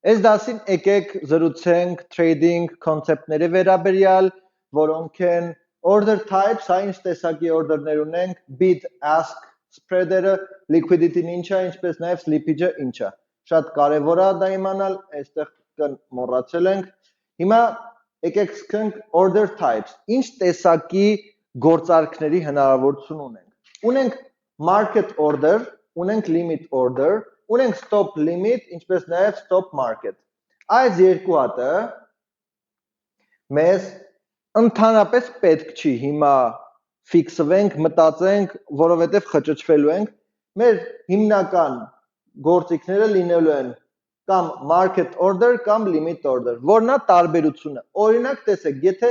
Այս դասին եկեք զրուցենք trading concept-ների վերաբերյալ, որոնք են order types, հա ինչ տեսակի order-ներ ունենք, bid ask spread-երը, liquidity-ն ինչ է, ինչպես նաև slippage-ը ինչ է։ Շատ կարևոր է դա իմանալ, այստեղ մոռացել ենք։ Հիմա եկեք սկսենք order types։ Ինչ տեսակի գործարքների հնարավորություն ունենք։ Ունենք market order, ունենք limit order, ունենք stop limit, ինչպես նաև stop market։ Այս երկու հատը մեզ ընդհանրապես պետք չի հիմա ֆիքսվենք, մտածենք, որովհետև խճճվելու ենք։ Մեր հիմնական գործիքները լինելու են կամ market order կամ limit order, որն է տարբերությունը։ Օրինակ, տեսեք, եթե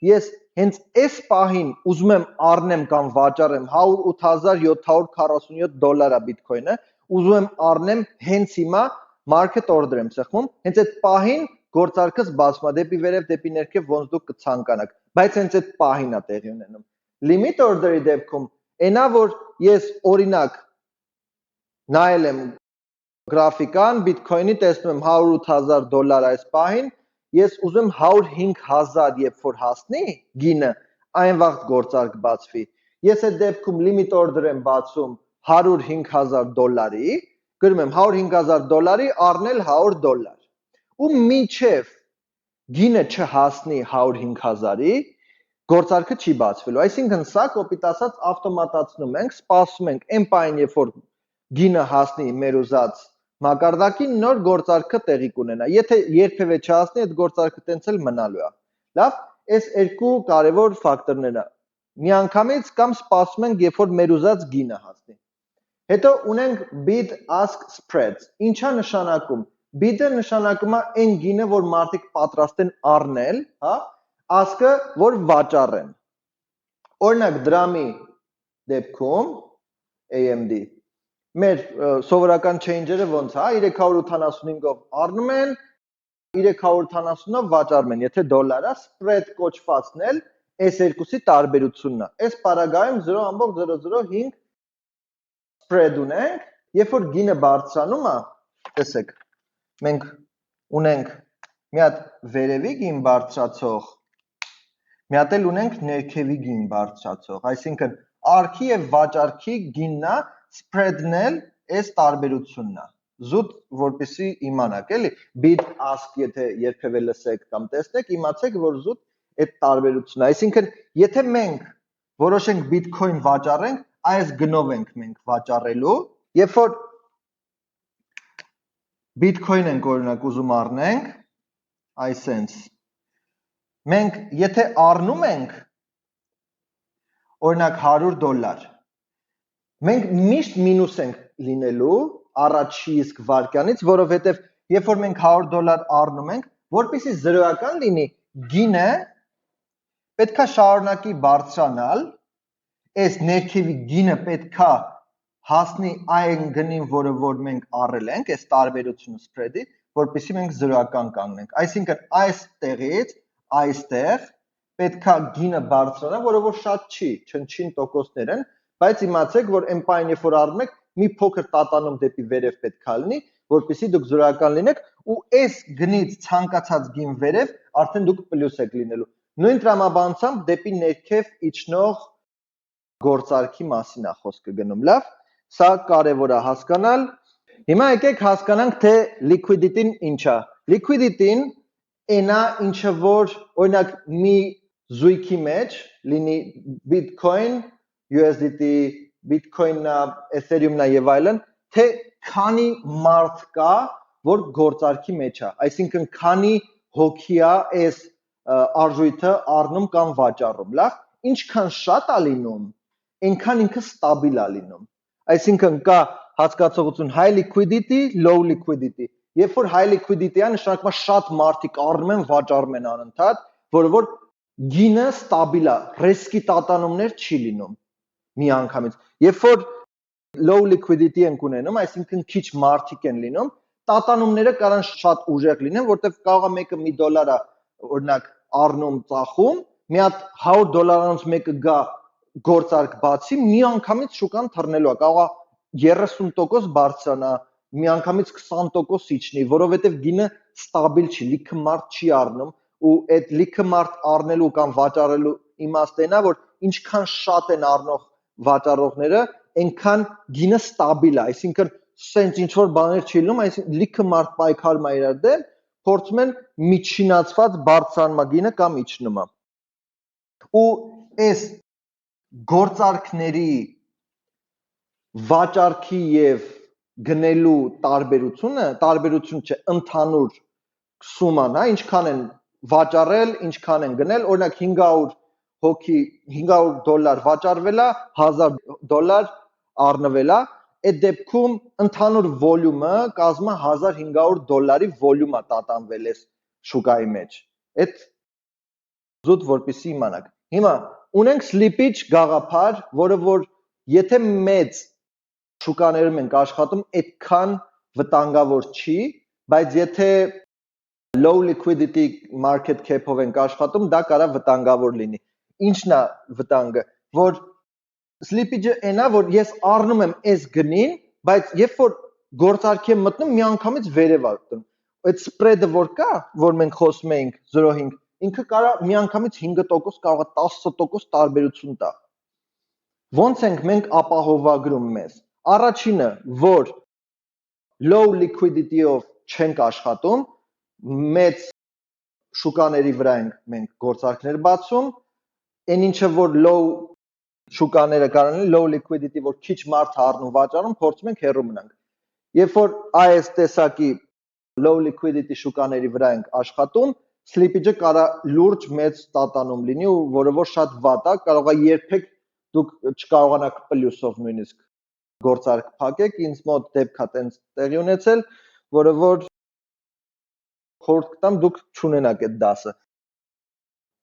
ես հենց այս պահին ուզում եմ առնեմ կամ վաճառեմ $108,747 բիթքոյնը, ուզում եմ առնեմ հենց հիմա market order եմ սեղմում, հենց այդ պահին գործարքս բացվում է դեպի վերև, դեպի ներքև, ոնց դուք կցանկանաք, բայց հենց այդ պահին է տեղի ունենում։ Limit order-ի դեպքում այնա, որ ես օրինակ նայել եմ գրաֆիկան, բիթքոյնի տեսնում եմ $108,000 այս պահին, ես ուզում եմ 105,000 երբ որ հասնի գինը, այն վաղ գործարք բացվի։ Ես այդ դեպքում limit order եմ բացում $105,000-ի, գրում եմ $105,000 առնել $100։ Ու մինչև գինը չհասնի 105,000-ի, գործարքը չի բացվելու։ Այսինքն սա կոպիտ ասած ավտոմատացնում ենք, սպասում ենք այն պահին, երբ որ գինը հասնի մեր ուզած մակարդակին, նոր գործարքը տեղի կունենա։ Եթե երբևէ չհասնի, այդ գործարքը տենց էլ մնալու է։ Լավ, այս երկու կարևոր ֆակտորներն են։ Միանգամից կամ սպասում ենք, երբ որ մեր ուզած գինը հասնի։ Հետո ունենք bid ask spreads։ Ինչա նշանակում։ Bid-ը նշանակում է այն գինը, որ մարդիկ պատրաստ են առնել, հա, ask-ը, որ վաճառեն։ Օրինակ դրամի դեպքում AMD մեր սովորական change-երը ոնց է, 385-ով առնում են, 380-ով վաճառում են, եթե դոլար է, spread կոչվածն էլ այս երկուսի տարբերությունն է։ Այս պարագայում 0.005 spread ունենք, երբ որ գինը բարձրանում է, տեսեք, մենք ունենք մի հատ վերևի գին բարձրացող, մի հատ էլ ունենք ներքևի գին բարձրացող, այսինքն արքի եւ վաճառքի գինն է, spread-ն էլ այս տարբերությունն է։ Զուտ որպեսզի իմանաք, էլի, bid ask եթե երբևէ լսեք կամ տեսնեք, իմացեք, որ զուտ այդ տարբերությունն է։ Այսինքն, եթե մենք որոշենք Bitcoin վաճառենք, այս գնով ենք մենք վաճառելու, երբ որ Bitcoin ենք օրինակ ուզում առնենք, այսենց մենք եթե առնում ենք օրինակ $100, մենք միշտ մինուս ենք լինելու առաջի իսկ վարքյանից, որովհետև երբ որ մենք $100 առնում ենք, որպեսզի զրոյական լինի, գինը պետքա շարունակի բարձրանալ, այս ներքևի գինը պետքա հասնի այն գնին, որը որ մենք առել ենք, այս տարբերությունը spread-ի, որպեսզի մենք զրոյական կանգնենք։ Այսինքն այստեղից այստեղ պետքա գինը բարձրանա, որը որ շատ չի, չնչին տոկոսներ են, բայց իմացեք, որ այն պահին, երբ որ առնում եք, մի փոքր տատանում դեպի վերև պետքա լինի, որպեսզի դուք զրոյական լինեք, ու այս գնից ցանկացած գին վերև արդեն դուք պլյուս եք լինելու։ Նույն տրամաբանությամբ դեպի ներքև իջնող գործարքի մասին է խոսքը գնում, լավ, սա կարևոր է հասկանալ։ Հիմա եկեք հասկանանք, թե liquidity-ն ինչ է։ Liquidity-ն այնա, ինչը որ օրինակ մի զույգի մեջ լինի Bitcoin, USDT, Bitcoin-ը, Ethereum-ը եւ այլն, թե քանի մարդ կա, որ գործարքի մեջ է, այսինքն քանի հոգի է այս արժույթը առնում կամ վաճառում, լավ, ինչքան շատ է լինում, այնքան ինքը ստաբիլ է լինում։ Այսինքն կա հասկացողություն high liquidity, low liquidity։ Երբ որ high liquidity-ը նշանակում է շատ մարդիկ առնում են, վաճառում են անընդհատ, որը որ գինը ստաբիլ է, ռիսկի տատանումներ չի լինում միանգամից։ Երբ որ low liquidity ենք ունենում, այսինքն քիչ մարդիկ են լինում, տատանումները կարան շատ ուժեղ լինեն, որտեղ կարող է մեկը $1 օրինակ առնում, ծախում, մի հատ $100-անոց մեկը գա գործարք բացի, միանգամից շուկան թռնելու է, կարող է 30% բարձրանա, միանգամից 20% իջնի, որովհետև գինը ստաբիլ չի, լիքը մարդ չի առնում ու այդ լիքը մարդ առնելու կամ վաճառելու իմաստն է, որ ինչքան շատ են առնող վաճառողները, այնքան գինը ստաբիլ է, այսինքն սենց ինչ որ բաներ չի լինում, այսինքն լիքը մարդ պայքարում է իրար դեմ, փորձում են միջինացված բարձրանում գինը կամ իջնում է։ Ու այս գործարքների վաճառքի եւ գնելու տարբերություն չէ, ընդհանուր սուման, հա, ինչքան են վաճառել, ինչքան են գնել, օրինակ 500 հոգի $500 վաճառվել է, $1000 առնվել է, այդ դեպքում ընդհանուր վոլյումը կազմում է $1500 վոլյում է տատանվել այս շուկայի մեջ։ Այդ զուտ որպեսզի իմանաք։ Հիմա ունենք սլիպիջ գաղափար, որը որ եթե մեծ շուկաներում ենք աշխատում, այդքան վտանգավոր չի, բայց եթե low liquidity market cap-ով ենք աշխատում, դա կարող վտանգավոր լինի։ Ինչն է վտանգը, որ սլիպիջը այնա, որ ես առնում եմ այս գնին, բայց երբ որ գործարքի եմ մտնում, միանգամից վերև է դնում։ Այդ spread-ը որ կա, որ մենք խոսում էինք 0.5, ինքը կարող միանգամից 5%, կարող է 10% տարբերություն տա։ Ոնց ենք մենք ապահովագրում մեզ։ Առաջինը, որ low liquidity-ով չենք աշխատում, մեծ շուկաների վրա ենք մենք գործարքներ բացում, այն ինչը որ low շուկաները կարող են low liquidity, որ քիչ մարդ առնում վաճառում, փորձում ենք հեռու մնանք։ Երբ որ այս տեսակի low liquidity շուկաների վրա ենք աշխատում, slippage-ը կարող լուրջ մեծ տատանում լինի ու որը որ շատ վատ է, կարող է երբեք դուք չկարողանաք պլյուսով նույնիսկ գործարք փակեք, ինձ մոտ դեպք է տենց տեղի ունեցել, որը որ խորհուրդ կտամ դուք չունենաք այդ դասը։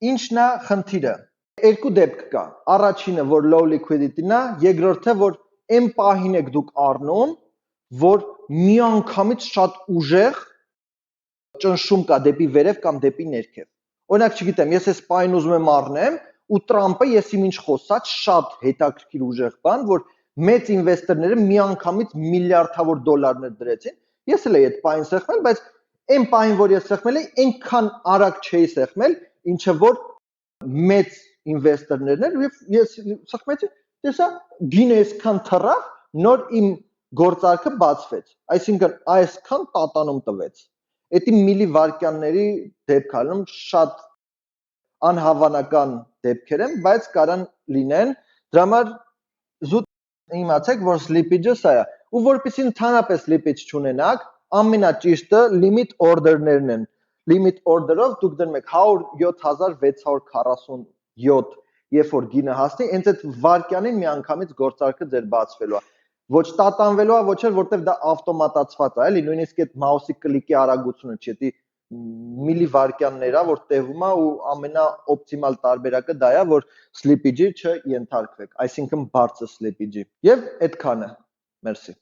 Ինչն է խնդիրը։ Երկու դեպք կա։ Առաջինը, որ low liquidity-ն է, երկրորդը, որ այն պահին եք դուք առնում, որ միանգամից շատ ուժեղ ճնշում կա դեպի վերև կամ դեպի ներքև։ Օրինակ, չգիտեմ, ես այս պահին ուզում եմ առնեմ ու Տրամպը եսիմ ինչ խոսած շատ հետաքրքիր ուժեղ բան, որ մեծ ինվեստորները միանգամից միլիարդավոր դոլարներ դրեցին։ Ես էլ էի այդ պահին սեղմել, բայց այն պահին, որ ես սեղմել էի, այնքան արագ չէի սեղմել, ինչը որ մեծ ինվեստորներն են, եւ ես սեղմեցի, տեսա գինը այսքան թռավ, նոր իմ գործարքը բացվեց, այսինքն այսքան տատանում տվեց։ Էդի միլիվարկյանների դեպք ալնում շատ անհավանական դեպքեր են, բայց կարան լինեն, դրա համար զուտ իմացեք, որ slippage-ը սա է, ու որպեսզի ընդհանրապես slippage չունենաք, ամենաճիշտը limit order-ներն են։ Limit order-ով դուք դնում եք 107,647, երբ որ գինը հասնի, հենց այդ վարկյանին միանգամից գործարքը ձեր բացվելու է։ Ոչ տատանվելու է, ոչ էլ որտեվ դա ավտոմատացված է, էլի, նույնիսկ այդ մաուսի կլիկի արագությունը չի, դա միլիվարկյաններ է, որ տևում է ու ամենաօպտիմալ տարբերակը դա է, որ slippage-ի չենթարկվեք, այսինքն բարձր slippage-ի։ Եվ այդքանը։ Մերսի։